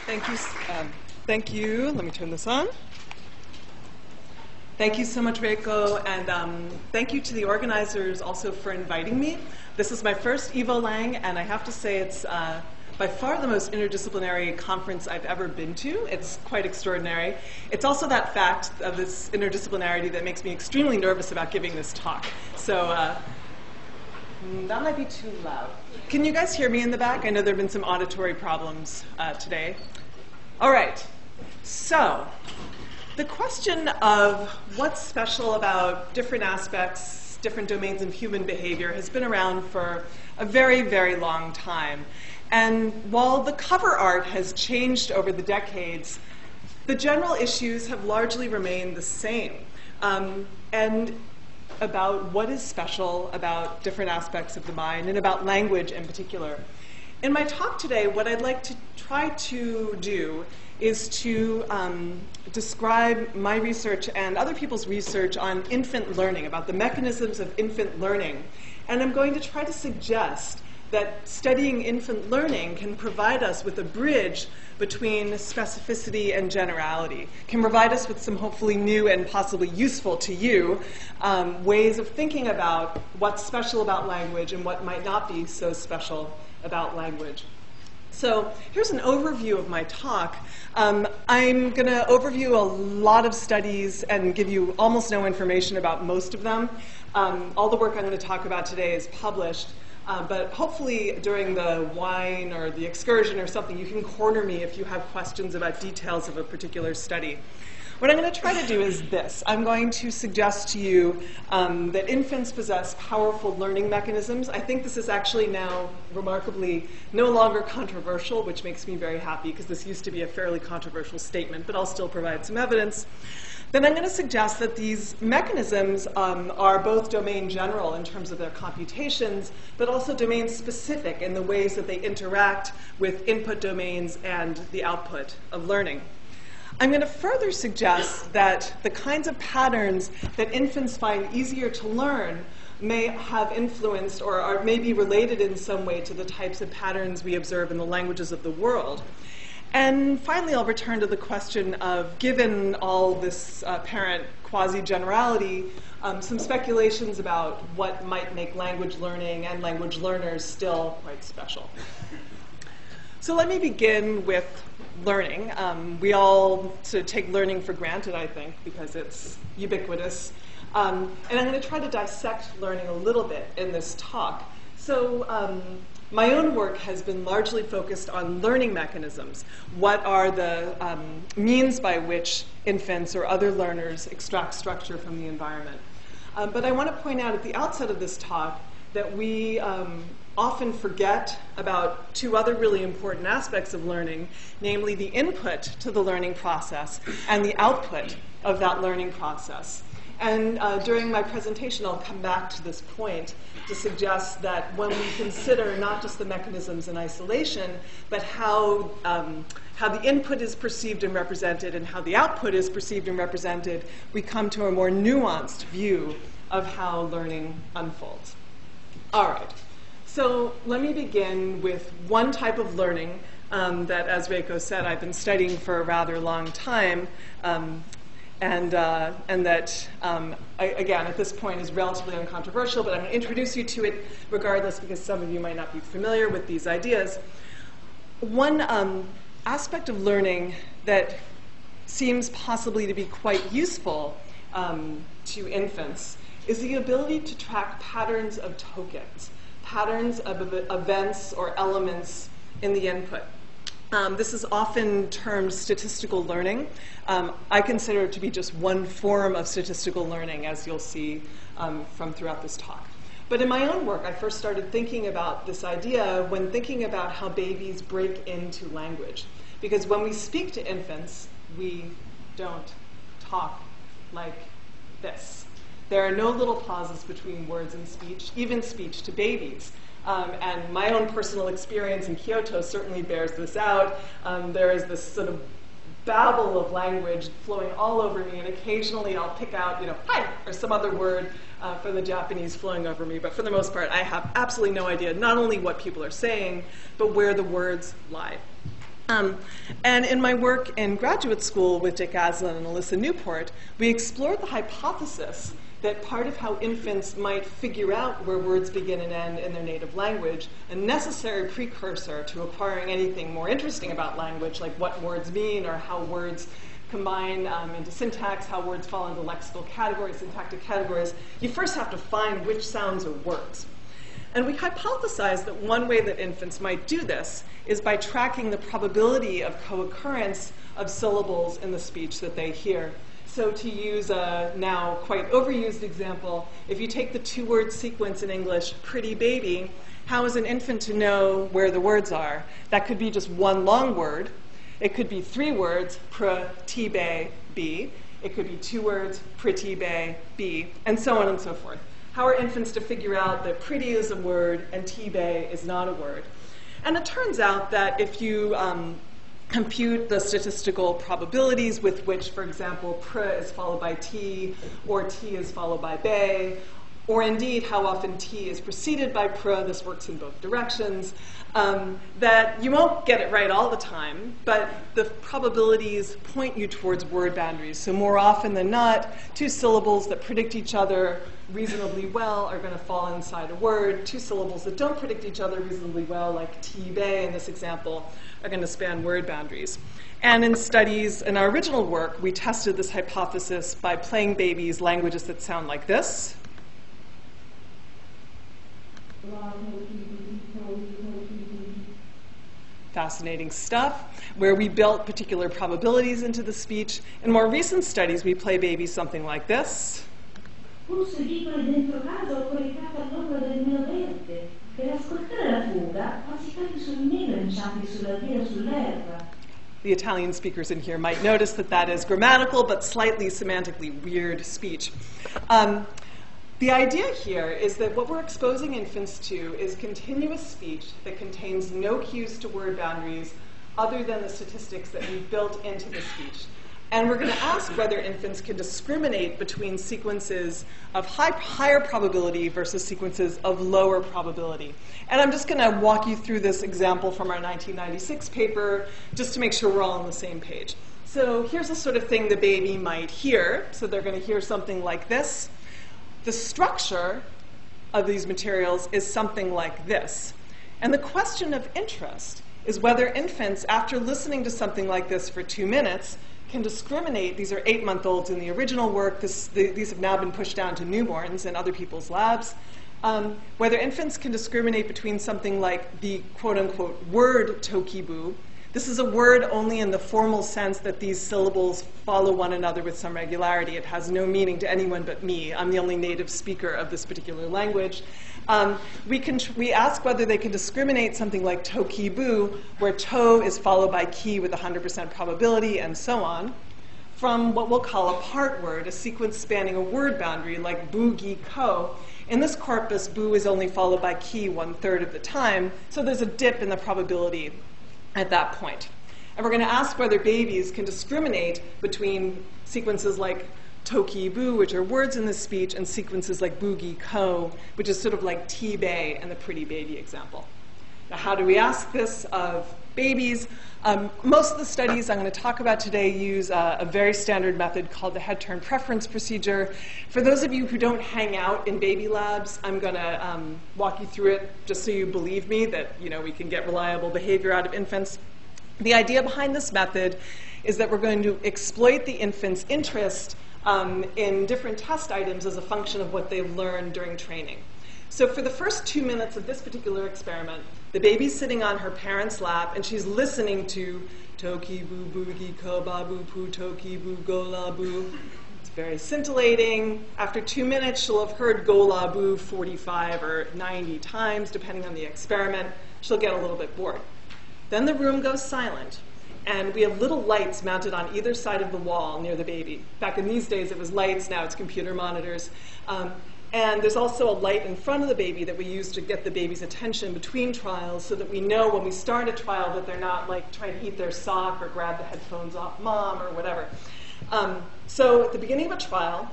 Thank you. Thank you. Let me turn this on. Thank you so much, Reiko, and thank you to the organizers also for inviting me. This is my first Evolang, and I have to say it's by far the most interdisciplinary conference I've ever been to. It's quite extraordinary. It's also that fact of this interdisciplinarity that makes me extremely nervous about giving this talk. So that might be too loud. Can you guys hear me in the back? I know there have been some auditory problems today. All right. So the question of what's special about different aspects, different domains of human behavior has been around for a very, very long time. And while the cover art has changed over the decades, the general issues have largely remained the same. And about what is special about different aspects of the mind and about language in particular. In my talk today, what I'd like to try to do is to describe my research and other people's research on infant learning, about the mechanisms of infant learning. And I'm going to try to suggest that studying infant learning can provide us with a bridge between specificity and generality, can provide us with some hopefully new and possibly useful to you ways of thinking about what's special about language and what might not be so special about language. So here's an overview of my talk. I'm going to overview a lot of studies and give you almost no information about most of them. All the work I'm going to talk about today is published. But hopefully during the wine or the excursion or something, you can corner me if you have questions about details of a particular study. What I'm going to try to do is this. I'm going to suggest to you that infants possess powerful learning mechanisms. I think this is actually now remarkably no longer controversial, which makes me very happy because this used to be a fairly controversial statement, but I'll still provide some evidence. Then I'm going to suggest that these mechanisms are both domain general in terms of their computations, but also domain specific in the ways that they interact with input domains and the output of learning. I'm going to further suggest that the kinds of patterns that infants find easier to learn may have influenced or are maybe related in some way to the types of patterns we observe in the languages of the world. And finally, I'll return to the question of, given all this apparent quasi-generality, some speculations about what might make language learning and language learners still quite special. So let me begin with learning. We all sort of take learning for granted, I think, because it's ubiquitous. And I'm going to try to dissect learning a little bit in this talk. So my own work has been largely focused on learning mechanisms. What are the means by which infants or other learners extract structure from the environment? But I want to point out at the outset of this talk that we often forget about two other really important aspects of learning, namely the input to the learning process and the output of that learning process. And during my presentation, I'll come back to this point to suggest that when we consider not just the mechanisms in isolation, but how the input is perceived and represented and how the output is perceived and represented, we come to a more nuanced view of how learning unfolds. All right. So let me begin with one type of learning that, as Reiko said, I've been studying for a rather long time. And that, again, at this point is relatively uncontroversial, but I'm going to introduce you to it regardless because some of you might not be familiar with these ideas. One aspect of learning that seems possibly to be quite useful to infants is the ability to track patterns of tokens, patterns of events or elements in the input. This is often termed statistical learning. I consider it to be just one form of statistical learning, as you'll see from throughout this talk. But in my own work, I first started thinking about this idea when thinking about how babies break into language. Because when we speak to infants, we don't talk like this. There are no little pauses between words and speech, even speech to babies. And my own personal experience in Kyoto certainly bears this out. There is this sort of babble of language flowing all over me, and occasionally I'll pick out, hi, or some other word from the Japanese flowing over me. But for the most part, I have absolutely no idea not only what people are saying, but where the words lie. And in my work in graduate school with Dick Aslin and Alyssa Newport, we explored the hypothesis that part of how infants might figure out where words begin and end in their native language, a necessary precursor to acquiring anything more interesting about language, like what words mean or how words combine into syntax, how words fall into lexical categories, syntactic categories, you first have to find which sounds are words. And we hypothesized that one way that infants might do this is by tracking the probability of co-occurrence of syllables in the speech that they hear. So to use a now quite overused example, if you take the two-word sequence in English, pretty baby, how is an infant to know where the words are? That could be just one long word. It could be three words, pretty be. It could be two words, pretty be, and so on and so forth. How are infants to figure out that pretty is a word and t-bay is not a word? And it turns out that if you compute the statistical probabilities with which, for example, pr is followed by t, or t is followed by bay, or indeed how often t is preceded by pr, this works in both directions, that you won't get it right all the time, but the probabilities point you towards word boundaries. So more often than not, two syllables that predict each other reasonably well are going to fall inside a word. Two syllables that don't predict each other reasonably well, like t-bay in this example, are going to span word boundaries. And in studies, in our original work, we tested this hypothesis by playing babies languages that sound like this. Fascinating stuff, where we built particular probabilities into the speech. In more recent studies, we play babies something like this. The Italian speakers in here might notice that that is grammatical but slightly semantically weird speech. The idea here is that what we're exposing infants to is continuous speech that contains no cues to word boundaries other than the statistics that we've built into the speech. And we're going to ask whether infants can discriminate between sequences of higher probability versus sequences of lower probability. And I'm just going to walk you through this example from our 1996 paper just to make sure we're all on the same page. So here's the sort of thing the baby might hear. So they're going to hear something like this. The structure of these materials is something like this. And the question of interest is whether infants, after listening to something like this for 2 minutes, can discriminate. These are 8-month-olds in the original work. These have now been pushed down to newborns in other people's labs. Whether infants can discriminate between something like the quote-unquote word tokibu. This is a word only in the formal sense that these syllables follow one another with some regularity. It has no meaning to anyone but me. I'm the only native speaker of this particular language. We ask whether they can discriminate something like tokibu, where to is followed by ki with 100% probability, and so on, from what we'll call a part word, a sequence spanning a word boundary like bu, gi, ko. In this corpus, bu is only followed by ki 1/3 of the time, so there's a dip in the probability at that point. And we're going to ask whether babies can discriminate between sequences like tokibu, which are words in this speech, and sequences like boogie ko, which is sort of like t-bay and the pretty baby example. Now, how do we ask this of babies? Most of the studies I'm going to talk about today use a very standard method called the Headturn preference procedure. For those of you who don't hang out in baby labs, I'm going to walk you through it just so you believe me that we can get reliable behavior out of infants. The idea behind this method is that we're going to exploit the infant's interest in different test items as a function of what they've learned during training. So for the first 2 minutes of this particular experiment, the baby's sitting on her parent's lap, and she's listening to toki boo boogie ko babu pu toki boo go la boo. It's very scintillating. After 2 minutes, she'll have heard go la boo 45 or 90 times, depending on the experiment. She'll get a little bit bored. Then the room goes silent, and we have little lights mounted on either side of the wall near the baby. Back in these days, it was lights. Now it's computer monitors. And there's also a light in front of the baby that we use to get the baby's attention between trials so that we know when we start a trial that they're not like trying to eat their sock or grab the headphones off mom or whatever. So at the beginning of a trial,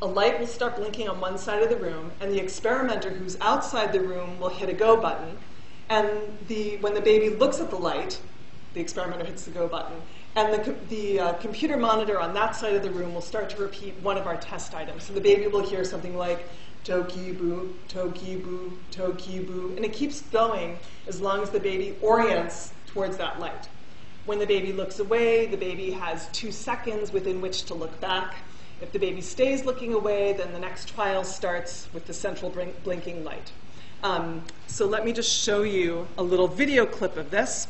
a light will start blinking on one side of the room, and the experimenter who's outside the room will hit a go button. And when the baby looks at the light, the experimenter hits the go button. And the computer monitor on that side of the room will start to repeat one of our test items. So the baby will hear something like, toki-boo, toki-boo, toki-boo, and it keeps going as long as the baby orients towards that light. When the baby looks away, the baby has 2 seconds within which to look back. If the baby stays looking away, then the next trial starts with the central blinking light. So let me just show you a little video clip of this.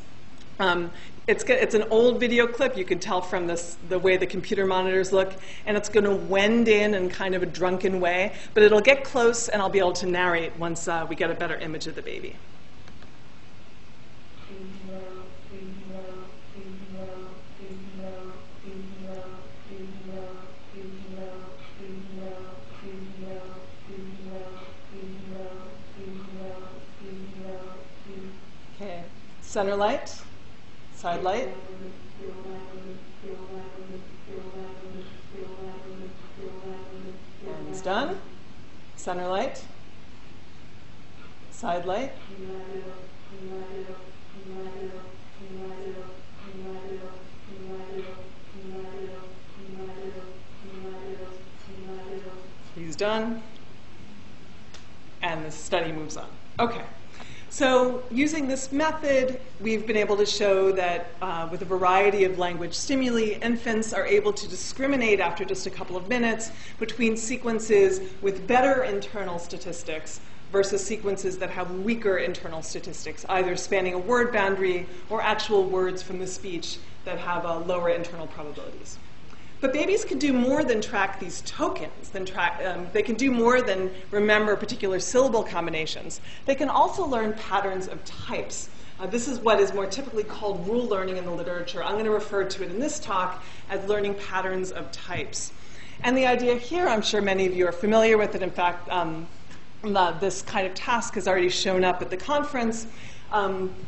It's an old video clip. You can tell from the way the computer monitors look, and it's going to wend in kind of a drunken way, but it'll get close, and I'll be able to narrate once we get a better image of the baby. Okay, center light. Side light. And it's done. Center light. Side light. He's done. And the study moves on. Okay. So using this method, we've been able to show that with a variety of language stimuli, infants are able to discriminate after just a couple of minutes between sequences with better internal statistics versus sequences that have weaker internal statistics, either spanning a word boundary or actual words from the speech that have lower internal probabilities. But babies can do more than track these tokens. They can do more than remember particular syllable combinations. They can also learn patterns of types. This is what is more typically called rule learning in the literature. I'm going to refer to it in this talk as learning patterns of types. And the idea here, I'm sure many of you are familiar with it. In fact, this kind of task has already shown up at the conference.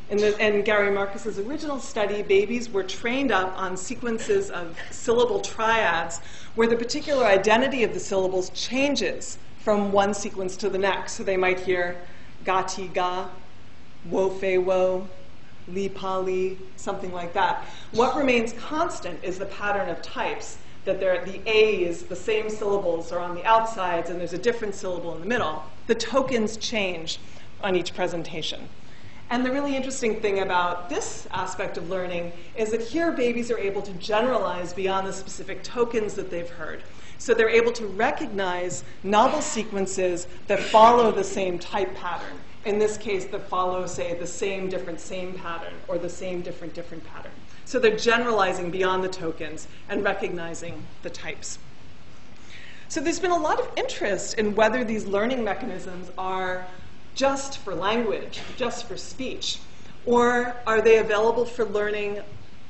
In Gary Marcus's original study, babies were trained up on sequences of syllable triads where the particular identity of the syllables changes from one sequence to the next. So they might hear ga-ti-ga, wo-fe-wo, li-pa-li, something like that. What remains constant is the pattern of types, that the A's, the same syllables, are on the outsides and there's a different syllable in the middle. The tokens change on each presentation. And the really interesting thing about this aspect of learning is that here babies are able to generalize beyond the specific tokens that they've heard. So they're able to recognize novel sequences that follow the same type pattern. In this case, that follow, say, the same different same pattern or the same different different pattern. So they're generalizing beyond the tokens and recognizing the types. So there's been a lot of interest in whether these learning mechanisms are just for language, just for speech, or are they available for learning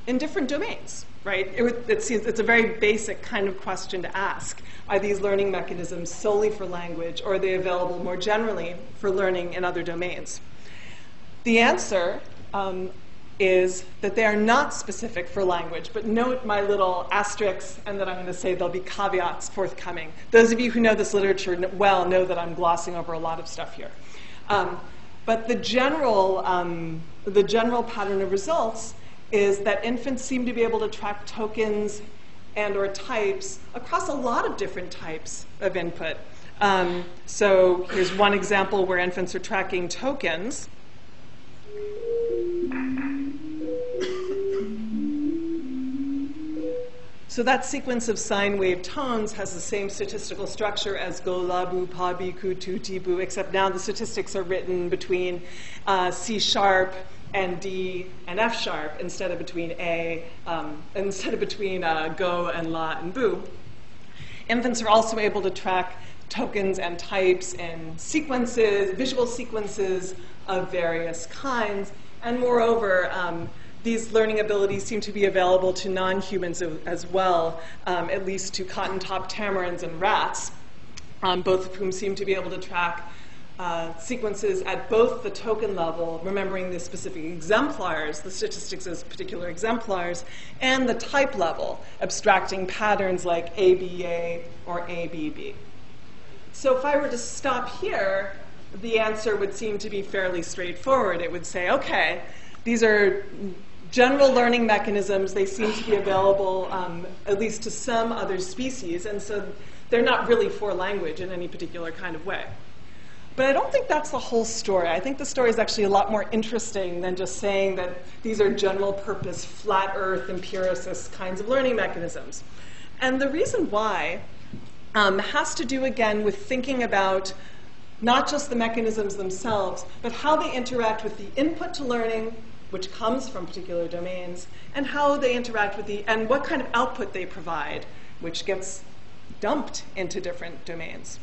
in different domains, right? It's a very basic kind of question to ask. Are these learning mechanisms solely for language, or are they available more generally for learning in other domains? The answer is that they are not specific for language, but note my little asterisks, and then I'm going to say there'll be caveats forthcoming. Those of you who know this literature well know that I'm glossing over a lot of stuff here. But the general pattern of results is that infants seem to be able to track tokens and or types across a lot of different types of input. So here's one example where infants are tracking tokens. So that sequence of sine wave tones has the same statistical structure as go, la, bu, pa, bi, ku, tu, ti, bu, except now the statistics are written between C sharp and D and F sharp instead of between go and la and bu. Infants are also able to track tokens and types in sequences, visual sequences of various kinds, and moreover, these learning abilities seem to be available to non-humans as well, at least to cotton-top tamarins and rats, both of whom seem to be able to track sequences at both the token level, remembering the specific exemplars, the statistics as particular exemplars, and the type level, abstracting patterns like ABA or ABB. So if I were to stop here, the answer would seem to be fairly straightforward. It would say, okay, these are general learning mechanisms, they seem to be available at least to some other species, and so they're not really for language in any particular kind of way. But I don't think that's the whole story. I think the story is actually a lot more interesting than just saying that these are general purpose, flat earth, empiricist kinds of learning mechanisms. And the reason why has to do, again, with thinking about not just the mechanisms themselves, but how they interact with the input to learning, which comes from particular domains, and how they interact with and what kind of output they provide, which gets dumped into different domains.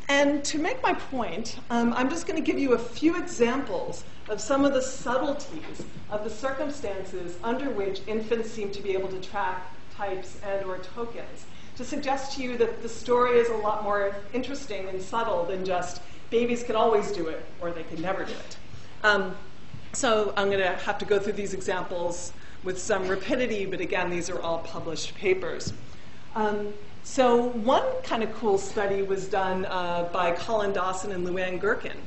And to make my point, I'm just going to give you a few examples of some of the subtleties of the circumstances under which infants seem to be able to track types and/or tokens, to suggest to you that the story is a lot more interesting and subtle than just babies could always do it or they could never do it. So I'm going to have to go through these examples with some rapidity, but again, these are all published papers. So one kind of cool study was done by Colin Dawson and Luann Gherkin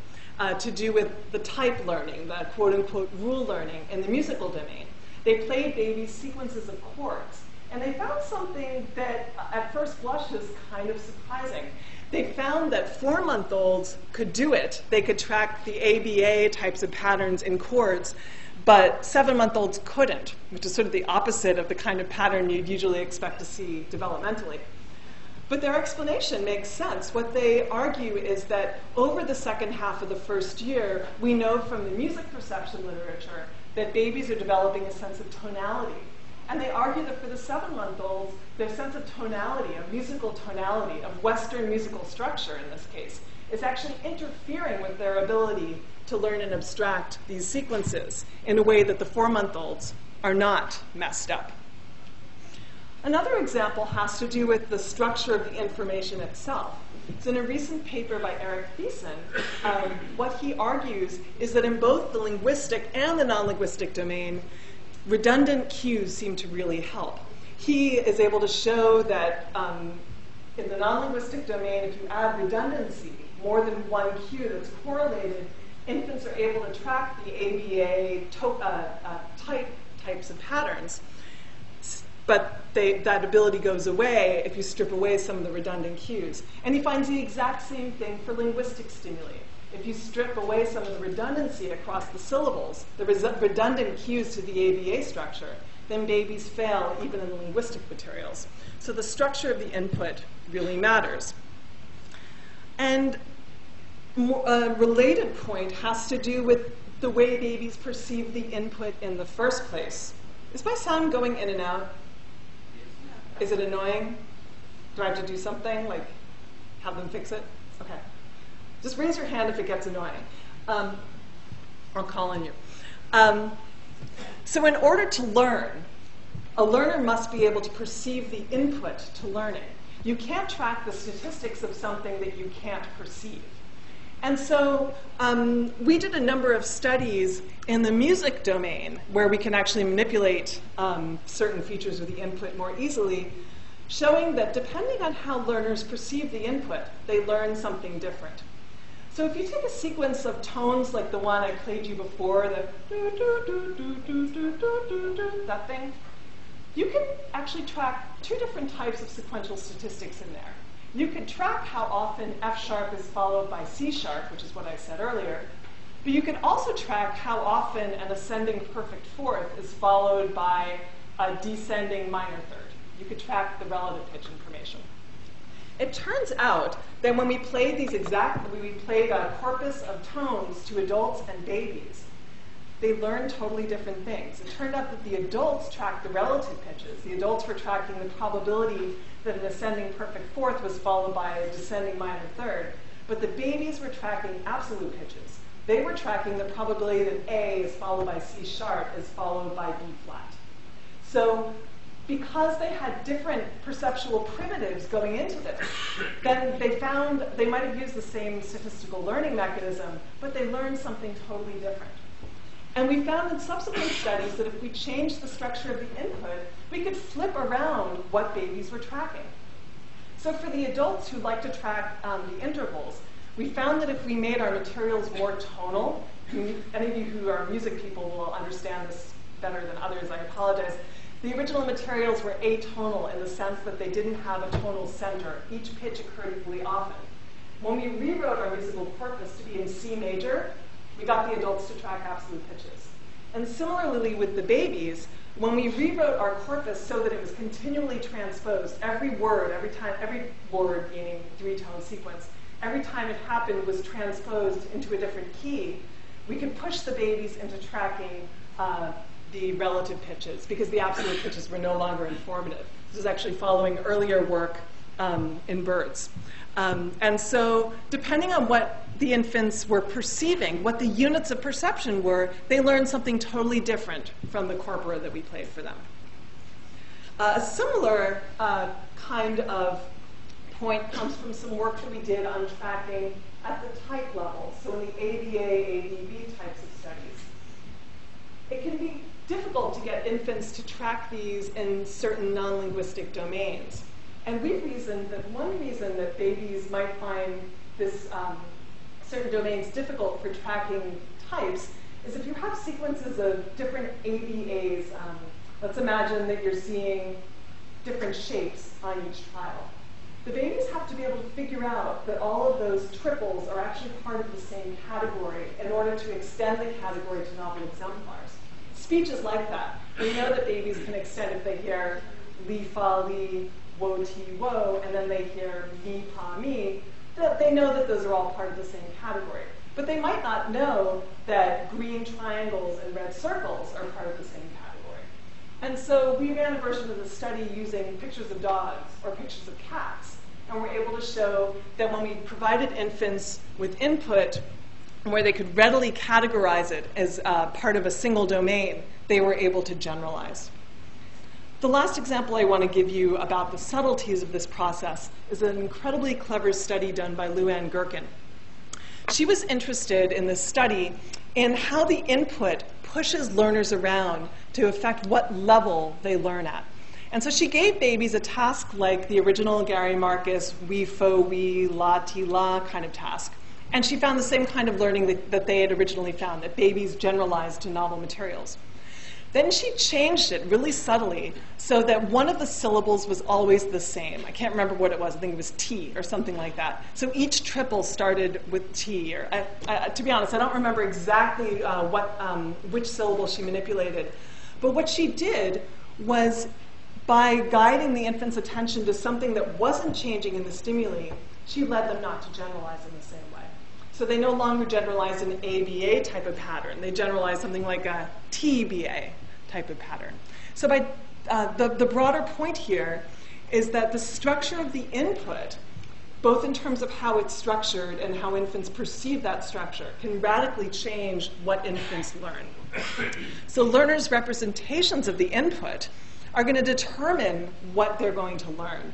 to do with the type learning, the quote-unquote rule learning in the musical domain. They played babies sequences of chords, and they found something that at first blush is kind of surprising. They found that 4-month-olds could do it. They could track the ABA types of patterns in chords, but 7-month-olds couldn't, which is sort of the opposite of the kind of pattern you'd usually expect to see developmentally. But their explanation makes sense. What they argue is that over the second half of the first year, we know from the music perception literature that babies are developing a sense of tonality. And they argue that for the 7-month-olds, their sense of tonality, of musical tonality, of Western musical structure in this case, is actually interfering with their ability to learn and abstract these sequences in a way that the 4-month-olds are not messed up. Another example has to do with the structure of the information itself. So in a recent paper by Eric Thiessen, what he argues is that in both the linguistic and the non-linguistic domain, redundant cues seem to really help. He is able to show that in the non-linguistic domain, if you add redundancy, more than one cue that's correlated, infants are able to track the ABA types of patterns. But that ability goes away if you strip away some of the redundant cues. And he finds the exact same thing for linguistic stimuli. If you strip away some of the redundancy across the syllables, the redundant cues to the ABA structure, then babies fail even in the linguistic materials. So the structure of the input really matters. And a related point has to do with the way babies perceive the input in the first place. Is my sound going in and out? Is it annoying? Do I have to do something, like have them fix it? Okay. Just raise your hand if it gets annoying. I'll call on you. So in order to learn, a learner must be able to perceive the input to learning. You can't track the statistics of something that you can't perceive. And so we did a number of studies in the music domain where we can actually manipulate certain features of the input more easily, showing that depending on how learners perceive the input, they learn something different. So if you take a sequence of tones like the one I played you before, the that thing, you can actually track 2 different types of sequential statistics in there. You could track how often F sharp is followed by C sharp, which is what I said earlier. But you can also track how often an ascending perfect fourth is followed by a descending minor third. You could track the relative pitch information. It turns out that when we played a corpus of tones to adults and babies, they learned totally different things. It turned out that the adults tracked the relative pitches. The adults were tracking the probability that an ascending perfect fourth was followed by a descending minor third, but the babies were tracking absolute pitches. They were tracking the probability that A is followed by C sharp is followed by B flat. So because they had different perceptual primitives going into this, then they found they might have used the same statistical learning mechanism, but they learned something totally different. And we found in subsequent studies that if we changed the structure of the input, we could flip around what babies were tracking. So for the adults who like to track the intervals, we found that if we made our materials more tonal, any of you who are music people will understand this better than others, I apologize. The original materials were atonal in the sense that they didn't have a tonal center. Each pitch occurred equally often. When we rewrote our musical corpus to be in C major, we got the adults to track absolute pitches. And similarly with the babies, when we rewrote our corpus so that it was continually transposed, every word meaning three-tone sequence, every time it happened was transposed into a different key, we could push the babies into tracking the relative pitches because the absolute pitches were no longer informative. This is actually following earlier work in birds. And so depending on what the infants were perceiving, what the units of perception were, they learned something totally different from the corpora that we played for them. A similar kind of point comes from some work that we did on tracking at the type level, so in the ABA, ADB types of studies. It can be difficult to get infants to track these in certain non-linguistic domains. And we reasoned that one reason that babies might find this certain domains difficult for tracking types is if you have sequences of different ABAs. Let's imagine that you're seeing different shapes on each tile. The babies have to be able to figure out that all of those triples are actually part of the same category in order to extend the category to novel exemplars. Speech is like that. We know that babies can extend if they hear li, fa, li, wo, ti, wo, and then they hear mi, pa, mi. They know that those are all part of the same category. But they might not know that green triangles and red circles are part of the same category. And so we ran a version of the study using pictures of dogs or pictures of cats. And we're able to show that when we provided infants with input where they could readily categorize it as part of a single domain, they were able to generalize. The last example I want to give you about the subtleties of this process is an incredibly clever study done by Luann Gherkin. She was interested in this study in how the input pushes learners around to affect what level they learn at. And so she gave babies a task like the original Gary Marcus, we, fo, we, la, ti, la kind of task. And she found the same kind of learning that they had originally found, that babies generalized to novel materials. Then she changed it really subtly so that one of the syllables was always the same. I can't remember what it was. I think it was T or something like that. So each triple started with T. Or to be honest, I don't remember exactly which syllable she manipulated. But what she did was, by guiding the infant's attention to something that wasn't changing in the stimuli, she led them not to generalize in the same way. So they no longer generalize an ABA type of pattern. They generalize something like a TBA type of pattern. So by the broader point here is that the structure of the input, both in terms of how it's structured and how infants perceive that structure, can radically change what infants learn. So learners' representations of the input are going to determine what they're going to learn.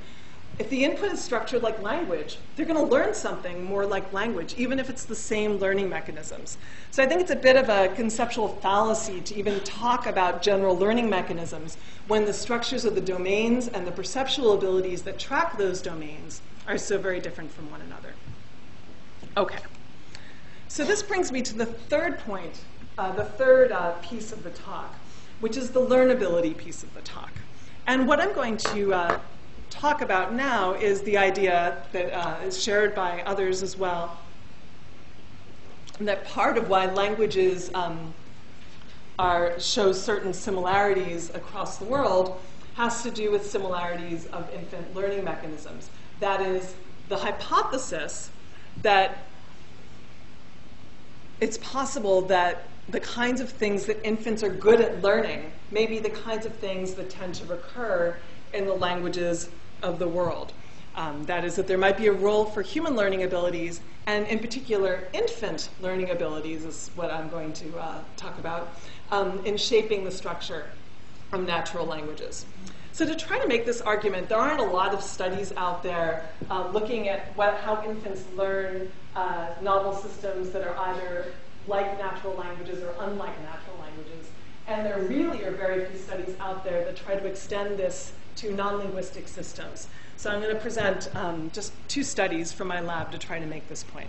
If the input is structured like language, they're going to learn something more like language, even if it's the same learning mechanisms. So I think it's a bit of a conceptual fallacy to even talk about general learning mechanisms when the structures of the domains and the perceptual abilities that track those domains are so very different from one another. Okay. So this brings me to the third point, the third piece of the talk, which is the learnability piece of the talk. And what I'm going to talk about now is the idea that is shared by others as well, that part of why languages show certain similarities across the world has to do with similarities of infant learning mechanisms. That is, the hypothesis that it's possible that the kinds of things that infants are good at learning may be the kinds of things that tend to recur in the languages of the world. That is, that there might be a role for human learning abilities, and in particular, infant learning abilities is what I'm going to talk about, in shaping the structure of natural languages. So to try to make this argument, there aren't a lot of studies out there looking at how infants learn novel systems that are either like natural languages or unlike natural languages. And there really are very few studies out there that try to extend this to non-linguistic systems. So I'm going to present just two studies from my lab to try to make this point.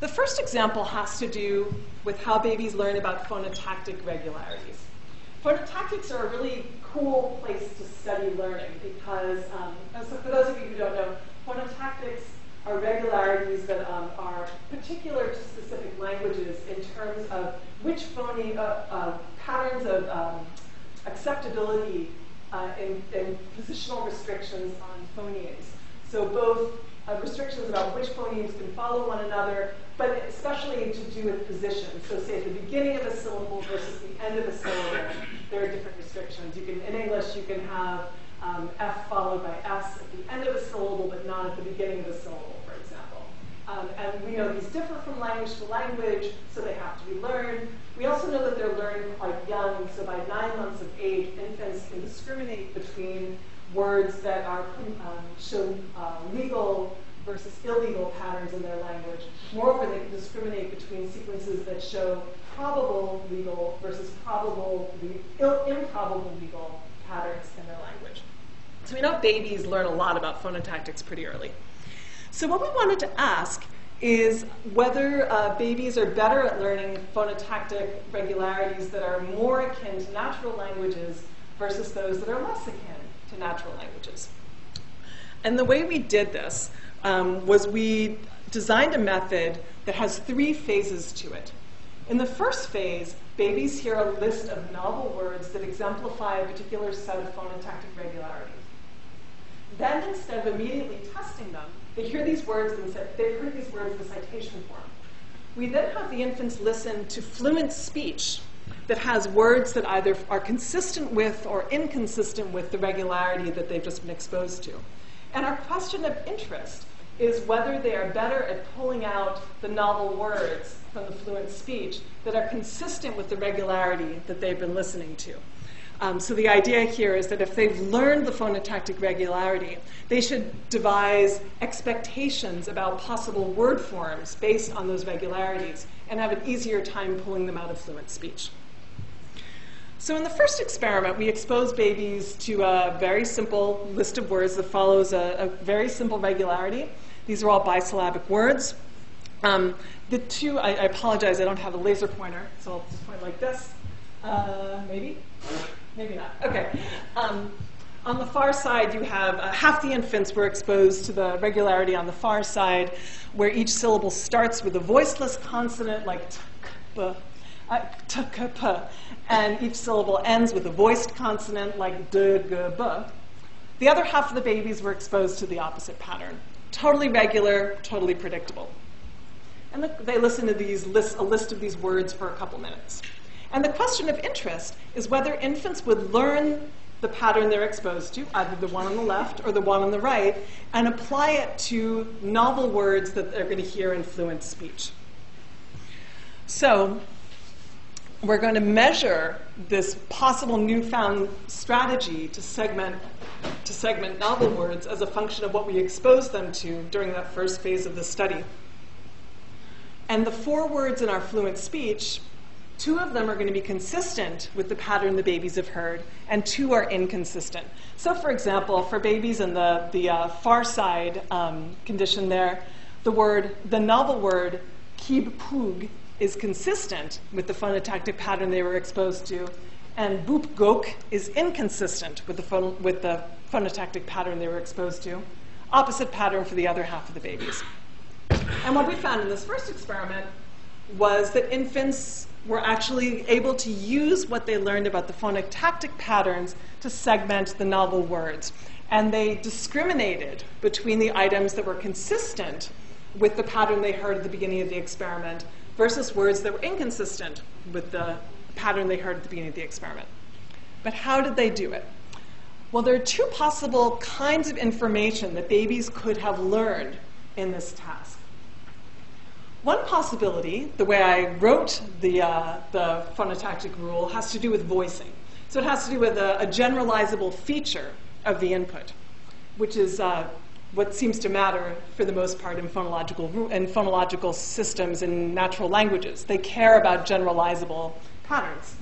The first example has to do with how babies learn about phonotactic regularities. Phonotactics are a really cool place to study learning because, so for those of you who don't know, phonotactics are regularities that are particular to specific languages in terms of which patterns of acceptability and positional restrictions on phonemes. So both restrictions about which phonemes can follow one another, but especially to do with position. So say at the beginning of a syllable versus the end of a syllable, there are different restrictions. In English, you can have F followed by S at the end of a syllable, but not at the beginning of a syllable, for example. And we know these differ from language to language, so they have to be learned. We also know that they're learned quite young, so by 9 months of age, infants can discriminate between words that show legal versus illegal patterns in their language. Moreover, they can discriminate between sequences that show probable legal versus improbable legal patterns in their language. So we know babies learn a lot about phonotactics pretty early. So what we wanted to ask is whether babies are better at learning phonotactic regularities that are more akin to natural languages versus those that are less akin to natural languages. And the way we did this was we designed a method that has 3 phases to it. In the first phase, babies hear a list of novel words that exemplify a particular set of phonotactic regularities. Then, instead of immediately testing them, they hear these words and they've heard these words in citation form. We then have the infants listen to fluent speech that has words that either are consistent with or inconsistent with the regularity that they've just been exposed to. And our question of interest is whether they are better at pulling out the novel words from the fluent speech that are consistent with the regularity that they've been listening to. So the idea here is that if they've learned the phonotactic regularity, they should devise expectations about possible word forms based on those regularities and have an easier time pulling them out of fluent speech. So in the first experiment, we exposed babies to a very simple list of words that follows a very simple regularity. These are all bisyllabic words. The two, I apologize, I don't have a laser pointer, so I'll just point like this. Maybe? Maybe not. Okay. On the far side, you have half the infants were exposed to the regularity on the far side, where each syllable starts with a voiceless consonant like t, k, p, and each syllable ends with a voiced consonant like d, g, b. The other half of the babies were exposed to the opposite pattern. Totally regular, totally predictable. And they listened to a list of these words for a couple minutes. And the question of interest is whether infants would learn the pattern they're exposed to, either the one on the left or the one on the right, and apply it to novel words that they're going to hear in fluent speech. So we're going to measure this possible newfound strategy to segment novel words as a function of what we expose them to during that first phase of the study. And the 4 words in our fluent speech, 2 of them are going to be consistent with the pattern the babies have heard, and 2 are inconsistent. So for example, for babies in the far side condition there, the novel word kib-pug is consistent with the phonotactic pattern they were exposed to, and boop-gok is inconsistent with the phonotactic pattern they were exposed to. Opposite pattern for the other half of the babies. And what we found in this first experiment was that infants were actually able to use what they learned about the phonotactic patterns to segment the novel words. And they discriminated between the items that were consistent with the pattern they heard at the beginning of the experiment versus words that were inconsistent with the pattern they heard at the beginning of the experiment. But how did they do it? Well, there are 2 possible kinds of information that babies could have learned in this task. One possibility, the way I wrote the phonotactic rule, has to do with voicing. So it has to do with a generalizable feature of the input, which is what seems to matter for the most part in phonological systems in natural languages. They care about generalizable patterns.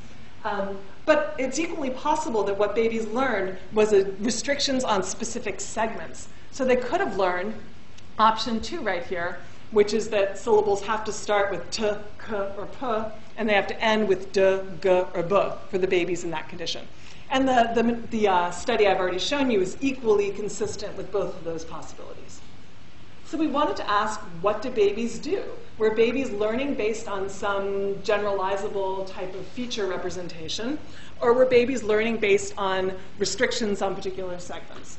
But it's equally possible that what babies learned was restrictions on specific segments. So they could have learned, option 2 right here, which is that syllables have to start with t, k, or p, and they have to end with d, g, or b for the babies in that condition. And the study I've already shown you is equally consistent with both of those possibilities. So we wanted to ask, what do babies do? Were babies learning based on some generalizable type of feature representation, or were babies learning based on restrictions on particular segments?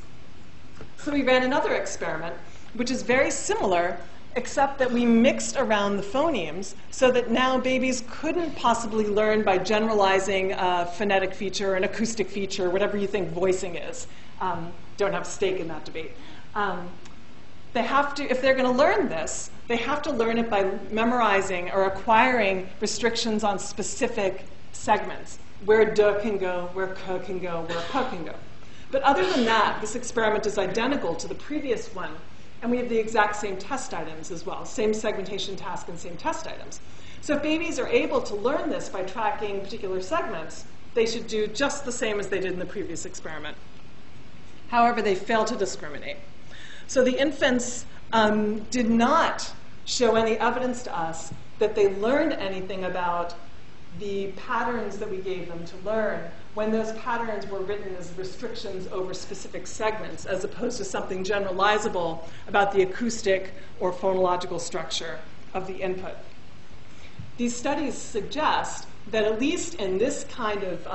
So we ran another experiment, which is very similar, except that we mixed around the phonemes so that now babies couldn't possibly learn by generalizing a phonetic feature, an acoustic feature, whatever you think voicing is. Don't have a stake in that debate. They have to, if they're going to learn this, they have to learn it by memorizing or acquiring restrictions on specific segments, where d can go, where k can go, where p can go. But other than that, this experiment is identical to the previous one, and we have the exact same test items as well, same segmentation task and same test items. So if babies are able to learn this by tracking particular segments, they should do just the same as they did in the previous experiment. However, they fail to discriminate. So the infants did not show any evidence to us that they learned anything about the patterns that we gave them to learn when those patterns were written as restrictions over specific segments, as opposed to something generalizable about the acoustic or phonological structure of the input. These studies suggest that at least in this kind of,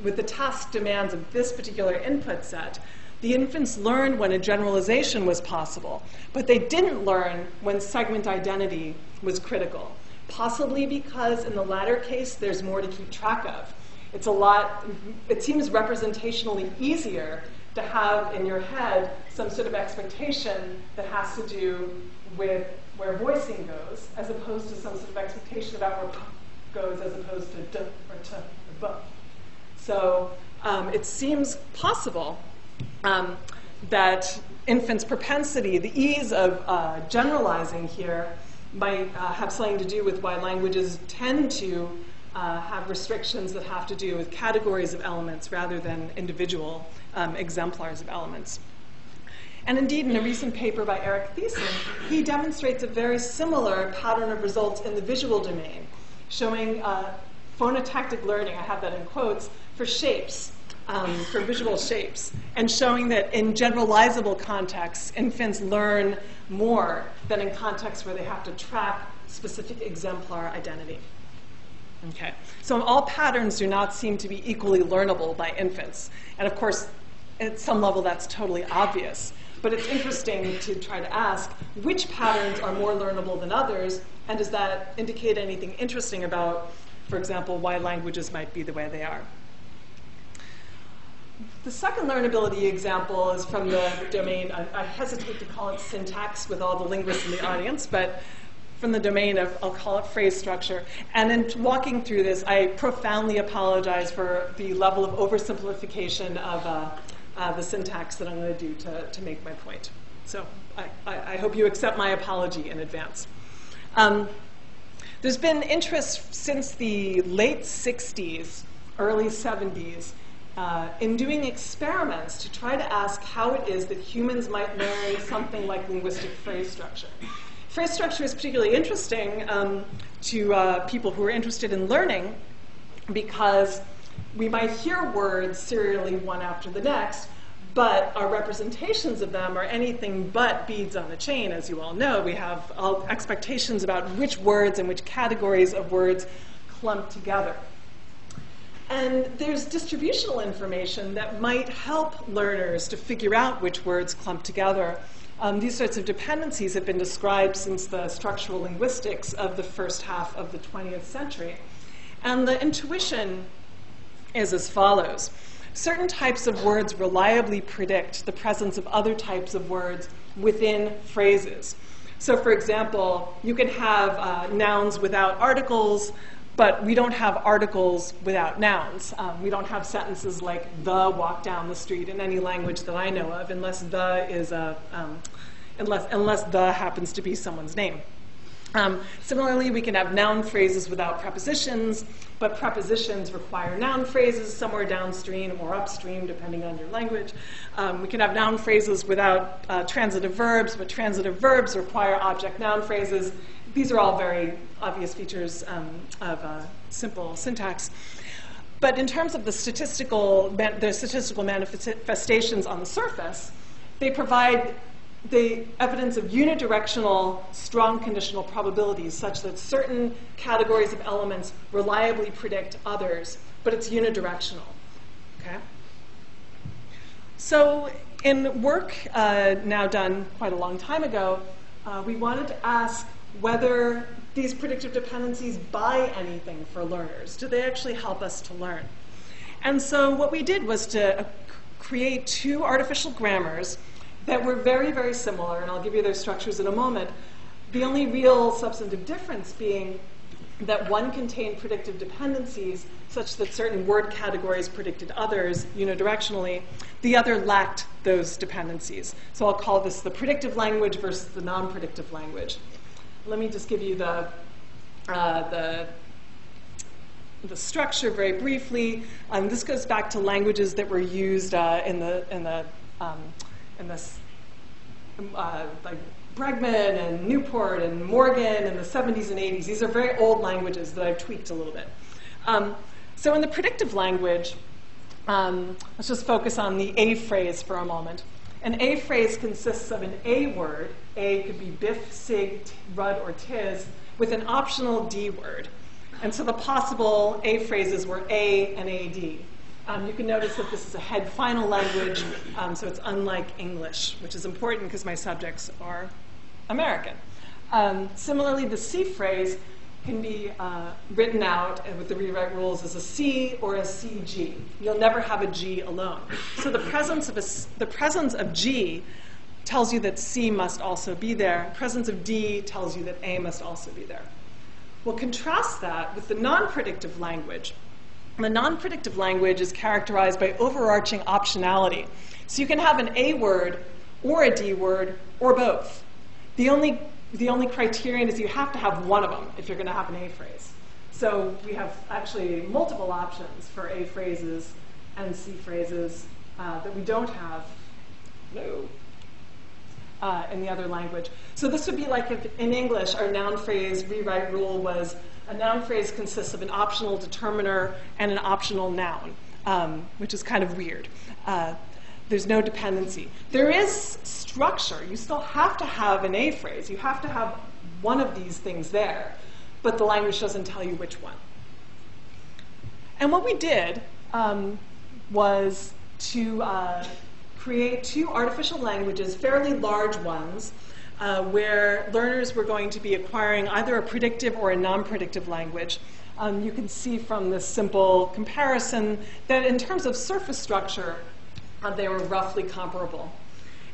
with the task demands of this particular input set, the infants learned when a generalization was possible, but they didn't learn when segment identity was critical, possibly because in the latter case there's more to keep track of. It's a lot, it seems representationally easier to have in your head some sort of expectation that has to do with where voicing goes, as opposed to some sort of expectation about where p goes, as opposed to d or t or b. So it seems possible that infants' propensity, the ease of generalizing here, might have something to do with why languages tend to have restrictions that have to do with categories of elements rather than individual exemplars of elements. And indeed, in a recent paper by Eric Thiessen, he demonstrates a very similar pattern of results in the visual domain, showing phonotactic learning, I have that in quotes, for shapes, for visual shapes, and showing that in generalizable contexts, infants learn more than in contexts where they have to track specific exemplar identity. Okay, so all patterns do not seem to be equally learnable by infants. And of course, at some level, that's totally obvious. But it's interesting to try to ask which patterns are more learnable than others, and does that indicate anything interesting about, for example, why languages might be the way they are. The second learnability example is from the domain, I hesitate to call it syntax with all the linguists in the audience, but from the domain of, I'll call it phrase structure. And in walking through this, I profoundly apologize for the level of oversimplification of the syntax that I'm going to do to make my point. So I hope you accept my apology in advance. There's been interest since the late 60s, early 70s, in doing experiments to try to ask how it is that humans might learn something like linguistic phrase structure. Phrase structure is particularly interesting to people who are interested in learning because we might hear words serially one after the next, but our representations of them are anything but beads on the chain, as you all know. We have expectations about which words and which categories of words clump together. And there's distributional information that might help learners to figure out which words clump together. These sorts of dependencies have been described since the structural linguistics of the first half of the 20th century. And the intuition is as follows. Certain types of words reliably predict the presence of other types of words within phrases. So for example, you can have nouns without articles, but we don't have articles without nouns. We don't have sentences like the walk down the street in any language that I know of, unless the is unless the happens to be someone's name. Similarly, we can have noun phrases without prepositions, but prepositions require noun phrases somewhere downstream or upstream, depending on your language. We can have noun phrases without transitive verbs, but transitive verbs require object-noun phrases. These are all very obvious features of simple syntax. But in terms of the statistical manifestations on the surface, they provide the evidence of unidirectional, strong conditional probabilities such that certain categories of elements reliably predict others, but it's unidirectional. Okay? So in work now done quite a long time ago, we wanted to ask whether these predictive dependencies buy anything for learners. Do they actually help us to learn? And so what we did was to create two artificial grammars that were very, very similar, and I'll give you their structures in a moment. The only real substantive difference being that one contained predictive dependencies such that certain word categories predicted others unidirectionally. The other lacked those dependencies. So I'll call this the predictive language versus the non-predictive language. Let me just give you the structure very briefly. This goes back to languages that were used in this like Bregman and Newport and Morgan in the 70s and 80s. These are very old languages that I've tweaked a little bit. So in the predictive language, let's just focus on the A phrase for a moment. An A phrase consists of an A word. A could be biff, sig, rud, or tis, with an optional D word. And so the possible A phrases were A and AD. You can notice that this is a head final language, so it's unlike English, which is important because my subjects are American. Similarly, the C phrase can be written out with the rewrite rules as a C or a CG. You'll never have a G alone. So the presence of G tells you that C must also be there. Presence of D tells you that A must also be there. We'll contrast that with the non-predictive language. The non-predictive language is characterized by overarching optionality. So you can have an A word or a D word or both. The only criterion is you have to have one of them if you're going to have an A phrase. So we have actually multiple options for A phrases and C phrases that we don't have in the other language. So this would be like if in English our noun phrase rewrite rule was a noun phrase consists of an optional determiner and an optional noun, which is kind of weird. There's no dependency. There is structure. You still have to have an A phrase. You have to have one of these things there, but the language doesn't tell you which one. And what we did was to create two artificial languages, fairly large ones, where learners were going to be acquiring either a predictive or a non-predictive language. You can see from this simple comparison that in terms of surface structure, they were roughly comparable.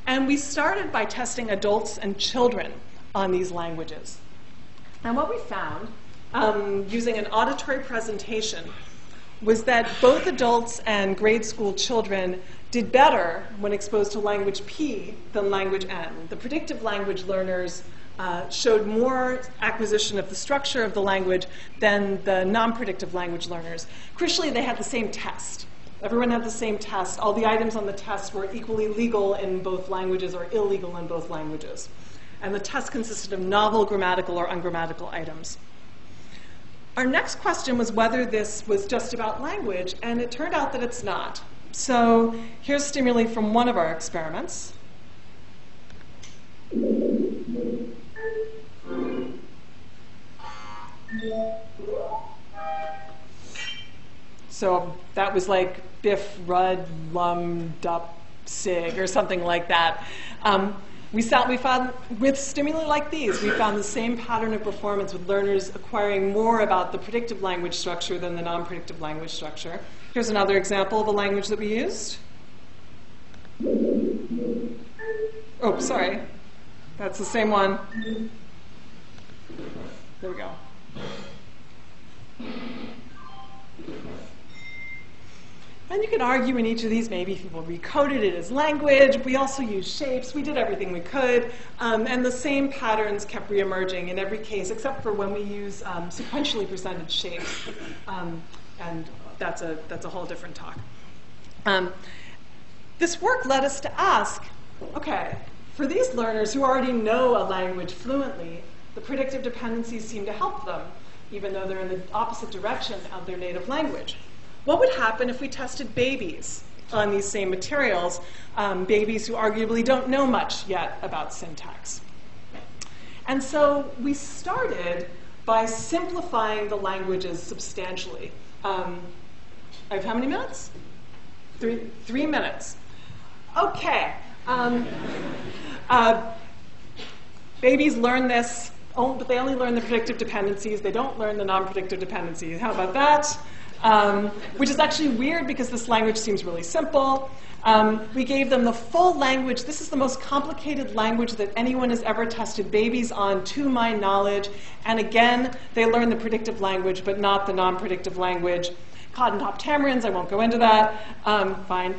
And we started by testing adults and children on these languages. And what we found, using an auditory presentation, was that both adults and grade school children did better when exposed to language P than language N. The predictive language learners showed more acquisition of the structure of the language than the non-predictive language learners. Crucially, they had the same test. Everyone had the same test. All the items on the test were equally legal in both languages or illegal in both languages. And the test consisted of novel grammatical or ungrammatical items. Our next question was whether this was just about language, and it turned out that it's not. So here's stimuli from one of our experiments. So that was like biff, rud, lum, dup, sig, or something like that. We found with stimuli like these, we found the same pattern of performance with learners acquiring more about the predictive language structure than the non-predictive language structure. Here's another example of a language that we used. Oh, sorry. That's the same one. There we go. And you could argue in each of these, maybe people recoded it as language. We also used shapes. We did everything we could. And the same patterns kept reemerging in every case, except for when we use sequentially presented shapes. And that's a whole different talk. This work led us to ask, okay, for these learners who already know a language fluently, the predictive dependencies seem to help them, even though they're in the opposite direction of their native language. What would happen if we tested babies on these same materials, babies who arguably don't know much yet about syntax? And so we started by simplifying the languages substantially. I have how many minutes? 3 minutes. Okay. Babies learn this, but they only learn the predictive dependencies. They don't learn the non-predictive dependencies. How about that? Which is actually weird because this language seems really simple. We gave them the full language. This is the most complicated language that anyone has ever tested babies on, to my knowledge. And again, they learn the predictive language, but not the non-predictive language. Cotton-top tamarins, I won't go into that. Fine.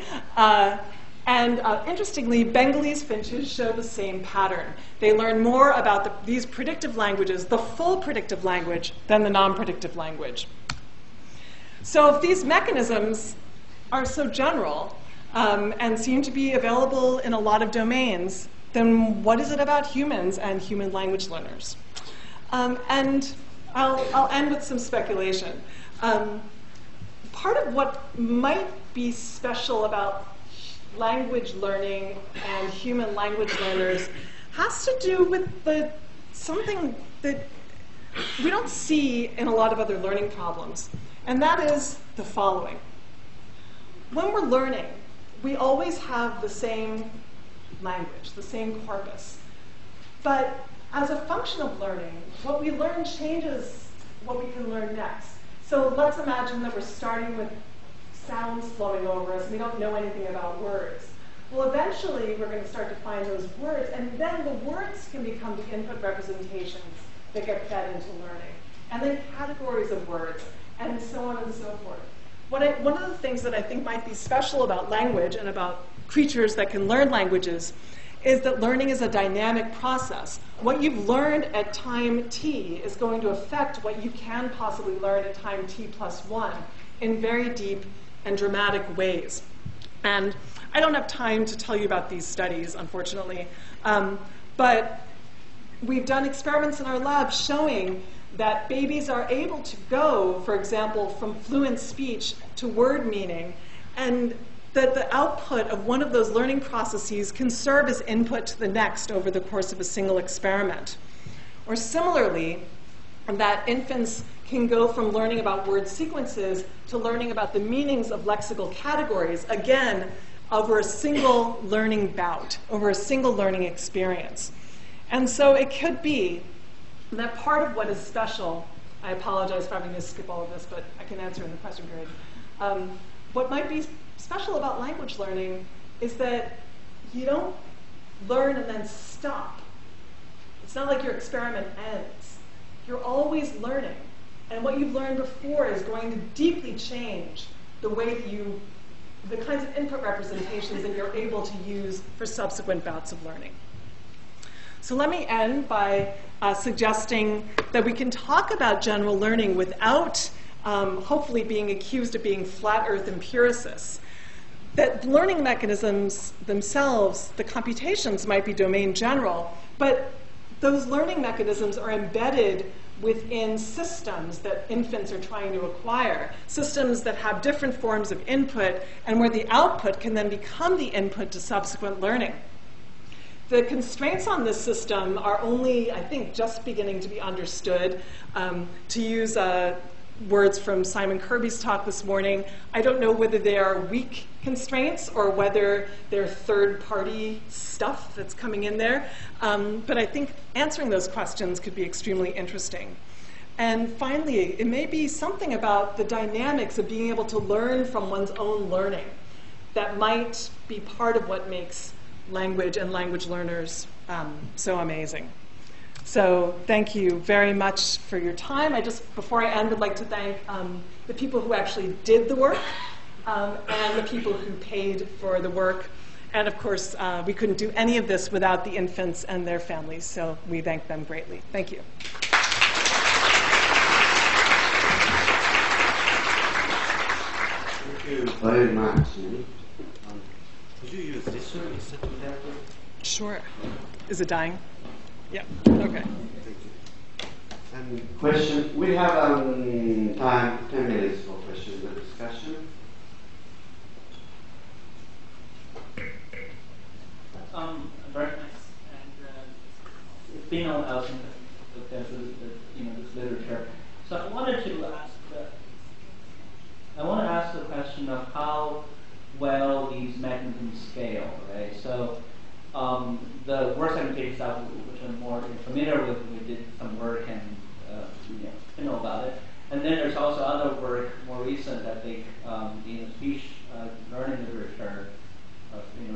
And interestingly, Bengalese finches show the same pattern. They learn more about these predictive languages, the full predictive language, than the non-predictive language. So if these mechanisms are so general and seem to be available in a lot of domains, then what is it about humans and human language learners? And I'll end with some speculation. Part of what might be special about language learning and human language learners has to do with something that we don't see in a lot of other learning problems, and that is the following. When we're learning, we always have the same language, the same corpus. But as a function of learning, what we learn changes what we can learn next. So let's imagine that we're starting with sounds flowing over us, and we don't know anything about words. Well, eventually, we're going to start to find those words, and then the words can become the input representations that get fed into learning, and then categories of words, and so on and so forth. One of the things that I think might be special about language and about creatures that can learn languages is that learning is a dynamic process. What you've learned at time t is going to affect what you can possibly learn at time t+1 in very deep and dramatic ways. And I don't have time to tell you about these studies, unfortunately, but we've done experiments in our lab showing that babies are able to go, for example, from fluent speech to word meaning, and that the output of one of those learning processes can serve as input to the next over the course of a single experiment. Or similarly, that infants can go from learning about word sequences to learning about the meanings of lexical categories, again, over a single learning bout, over a single learning experience. And so it could be that part of what is special, I apologize for having to skip all of this, but I can answer in the question period. What might be special about language learning is that you don't learn and then stop. It's not like your experiment ends. You're always learning. And what you've learned before is going to deeply change the way that the kinds of input representations that you're able to use for subsequent bouts of learning. So let me end by suggesting that we can talk about general learning without hopefully being accused of being flat earth empiricists. That learning mechanisms themselves, the computations might be domain general, but those learning mechanisms are embedded within systems that infants are trying to acquire, systems that have different forms of input and where the output can then become the input to subsequent learning. The constraints on this system are only, I think, just beginning to be understood. To use words from Simon Kirby's talk this morning, I don't know whether they are weak constraints or whether they're third-party stuff that's coming in there. But I think answering those questions could be extremely interesting. And finally, it may be something about the dynamics of being able to learn from one's own learning that might be part of what makes language and language learners so amazing. So thank you very much for your time. Before I end, would like to thank the people who actually did the work. and the people who paid for the work. And of course, we couldn't do any of this without the infants and their families, so we thank them greatly. Thank you. Thank you very much. Could you use this one instead of that one? Sure. Is it dying? Yeah. Okay. Thank you. And question, we have time, 10 minutes for questions and discussion. Very nice. And it's been on out in this literature. So I wanted to ask the question of how well these mechanisms scale, right? So the word segmentation stuff, which I'm more familiar with, we did some work and you know about it. And then there's also other work, more recent, I think, in speech learning literature,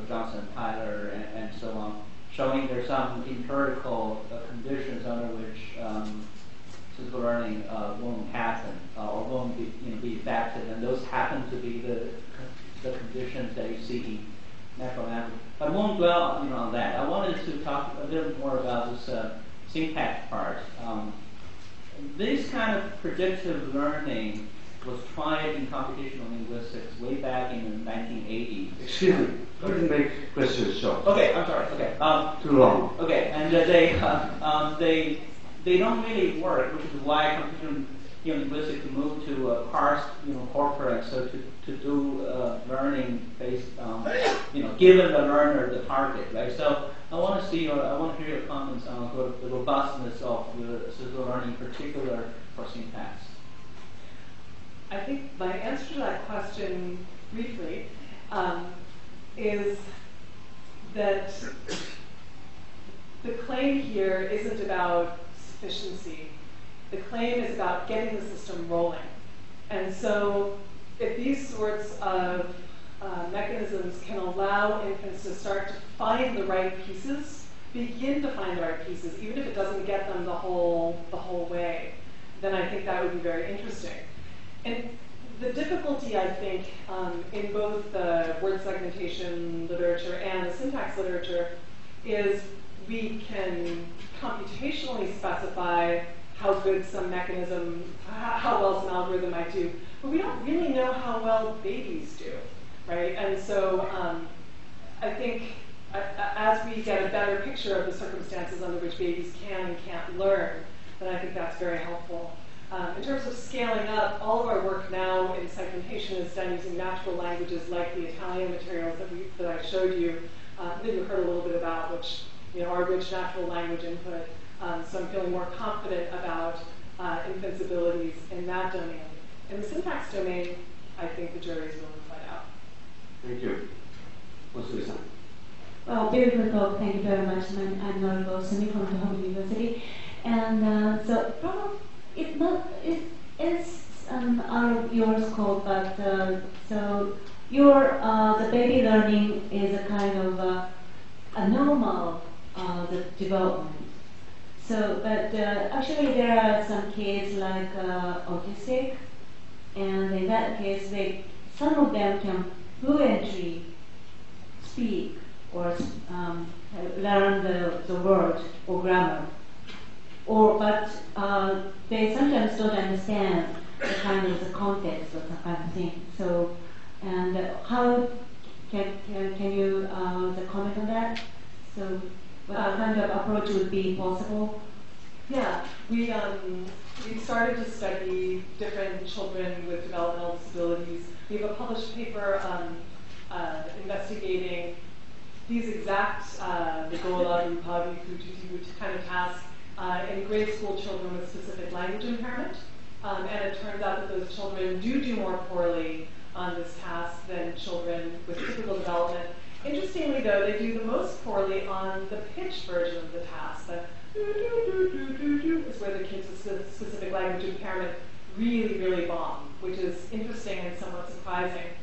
Johnson, Tyler, and so on, showing there's some empirical conditions under which physical learning won't happen or won't be effective, and those happen to be the conditions that you see in natural language. But I won't dwell on that. I wanted to talk a little more about this syntax part. This kind of predictive learning was tried in computational linguistics way back in the 1980s. Excuse me, couldn't make questions short. Okay, I'm sorry. Okay. Too long. Okay, and they don't really work, which is why computational linguistics moved to parse corpora, so to do learning based on given the learner the target, right? So I want to hear your comments on sort of the robustness of the physical learning, in particular for syntax. I think my answer to that question, briefly, is that the claim here isn't about sufficiency. The claim is about getting the system rolling. And so if these sorts of mechanisms can allow infants to start to find the right pieces, begin to find the right pieces, even if it doesn't get them the whole way, then I think that would be very interesting. And the difficulty, I think, in both the word segmentation literature and the syntax literature is we can computationally specify how good some mechanism, how well some algorithm might do, but we don't really know how well babies do, right? And so I think as we get a better picture of the circumstances under which babies can and can't learn, then I think that's very helpful. In terms of scaling up, all of our work now in segmentation is done using natural languages like the Italian materials that I showed you, that you heard a little bit about, which are rich natural language input. So I'm feeling more confident about infants' abilities in that domain. In the syntax domain, I think the jury is willing to find out. Thank you. What's the sign? Well, beautiful talk. Thank you very much. I'm Nori Bosani from Kyoto University, and so probably it is out of your scope, but so the baby learning is a kind of a normal the development. So, but actually there are some kids like autistic, and in that case, some of them can fluently speak or learn the word or grammar, but they sometimes don't understand the kind of the context of that kind of thing. So, and how can you comment on that? So, what kind of approach would be possible? Yeah, we started to study different children with developmental disabilities. We have a published paper investigating these exact the gola, rupavi, kututi kind of tasks in grade school children with specific language impairment. And it turns out that those children do more poorly on this task than children with typical development. Interestingly, though, they do the most poorly on the pitch version of the task. The do-do-do-do-do-do is where the kids with specific language impairment really bomb, which is interesting and somewhat surprising.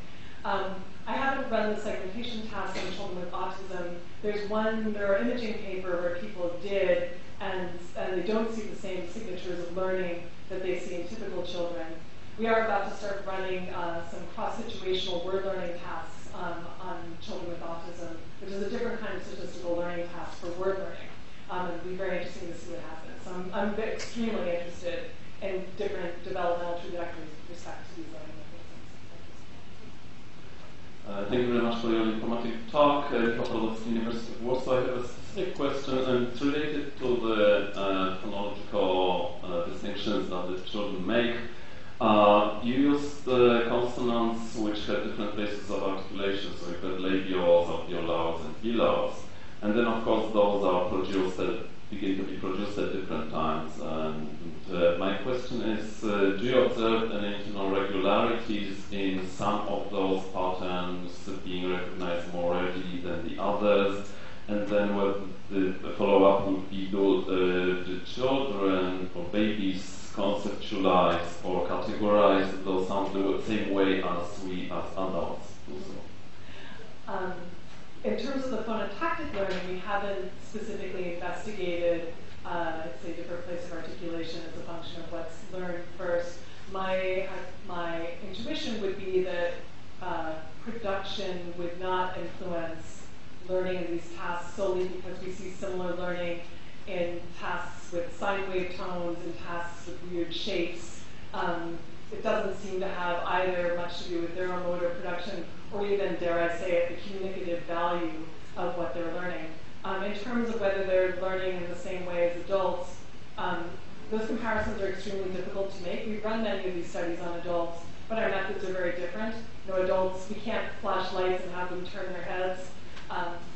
I haven't run the segmentation task on children with autism. There's one neuroimaging paper where people did, and they don't see the same signatures of learning that they see in typical children. we are about to start running some cross-situational word learning tasks on children with autism, which is a different kind of statistical learning task for word learning. And it'll be very interesting to see what happens. So I'm extremely interested in different developmental trajectories with respect to these learning mechanisms. Thank you very much for your informative talk. Kyoto University of Warsaw. I have a specific question, and it's related to the phonological distinctions that the children make. You used consonants which have different places of articulation, so you've got labials, alveolars, and velars. And then, of course, those are begin to be produced at different times. And my question is, do you observe any regularities in some of those patterns being recognized more readily than the others? And then what the follow-up would be, do the children or babies conceptualize or categorize those sounds the same way as we as adults do so? In terms of the phonotactic learning, we haven't specifically investigated, say, different place of articulation as a function of what's learned first. My intuition would be that production would not influence learning in these tasks solely because we see similar learning in tasks with sine wave tones and tasks with weird shapes. It doesn't seem to have either much to do with neuromotor production or even, dare I say it, the communicative value of what they're learning. In terms of whether they're learning in the same way as adults, those comparisons are extremely difficult to make. We've run many of these studies on adults, but our methods are very different. Adults, we can't flash lights and have them turn their heads.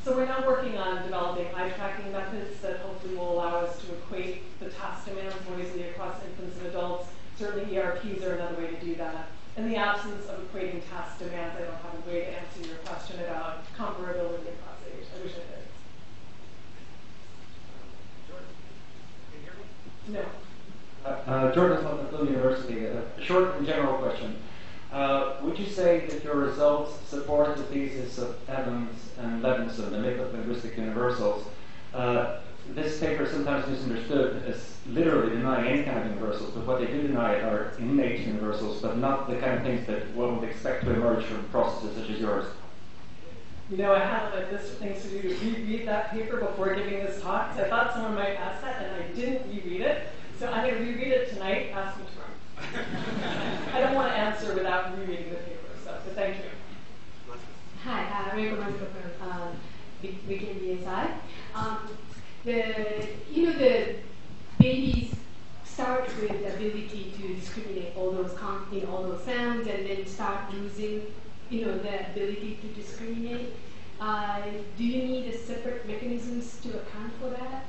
So we're now working on developing eye tracking methods that hopefully will allow us to equate the task demands more easily across infants and adults. Certainly ERPs are another way to do that. In the absence of equating task demands, I don't have a way to answer your question about comparability across age. I wish I did. Jordan, can you hear me? No. Jordan from Kyoto University. A short and general question. Would you say that your results support the thesis of Evans and Levinson, the myth of linguistic universals? This paper is sometimes misunderstood as literally denying any kind of universals, but what they do deny are innate universals, but not the kind of things that one would expect to emerge from processes such as yours. I had a list of things to do to reread that paper before giving this talk, because I thought someone might ask that, and I didn't reread it. So I'm going to reread it tonight, ask me tomorrow. I don't want to answer without rereading the paper, so thank you. Hi, Rachel Mansko from Weekend BSI. The babies start with the ability to discriminate all those sounds, and then start losing, the ability to discriminate. Do you need a separate mechanisms to account for that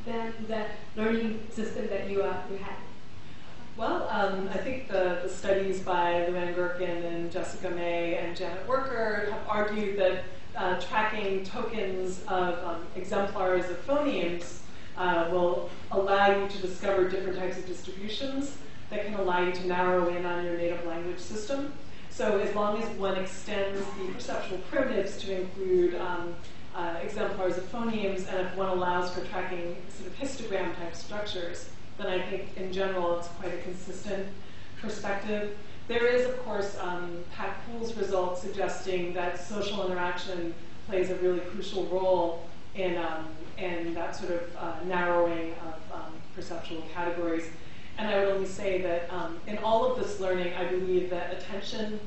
than the learning system that you had? Well, I think the studies by Luann Gherkin and Jessica May and Janet Worker have argued that tracking tokens of exemplars of phonemes will allow you to discover different types of distributions that can allow you to narrow in on your native language system. So as long as one extends the perceptual primitives to include exemplars of phonemes, and if one allows for tracking sort of histogram type structures, then I think in general it's quite a consistent perspective. There is, of course, Pat Poole's results suggesting that social interaction plays a really crucial role in that sort of narrowing of perceptual categories. And I would only say that in all of this learning, I believe that attention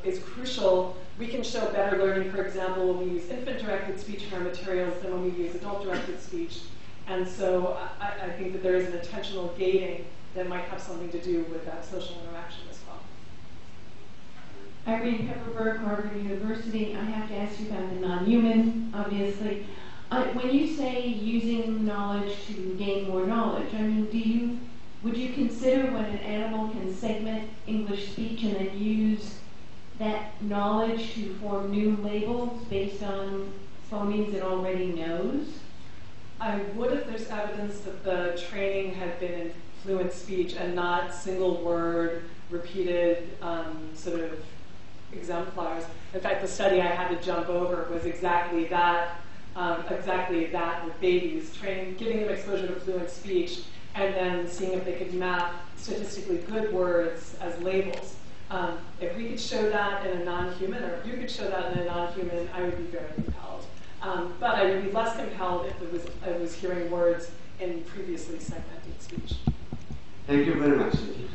is crucial. We can show better learning, for example, when we use infant-directed speech in our materials than when we use adult-directed speech. And so I think that there is an attentional gating that might have something to do with that social interaction as well. Irene Pepperberg, Harvard University. I have to ask you about the non-human, obviously. When you say using knowledge to gain more knowledge, I mean, would you consider when an animal can segment English speech and then use that knowledge to form new labels based on phonemes it already knows? I would if there's evidence that the training had been in fluent speech and not single word, repeated sort of exemplars. In fact, the study I had to jump over was exactly that with babies, giving them exposure to fluent speech and then seeing if they could map statistically good words as labels. If we could show that in a non-human, or if you could show that in a non-human, I would be very compelled. But I would be less compelled if I was hearing words in previously segmented speech. Thank you very much, Cynthia.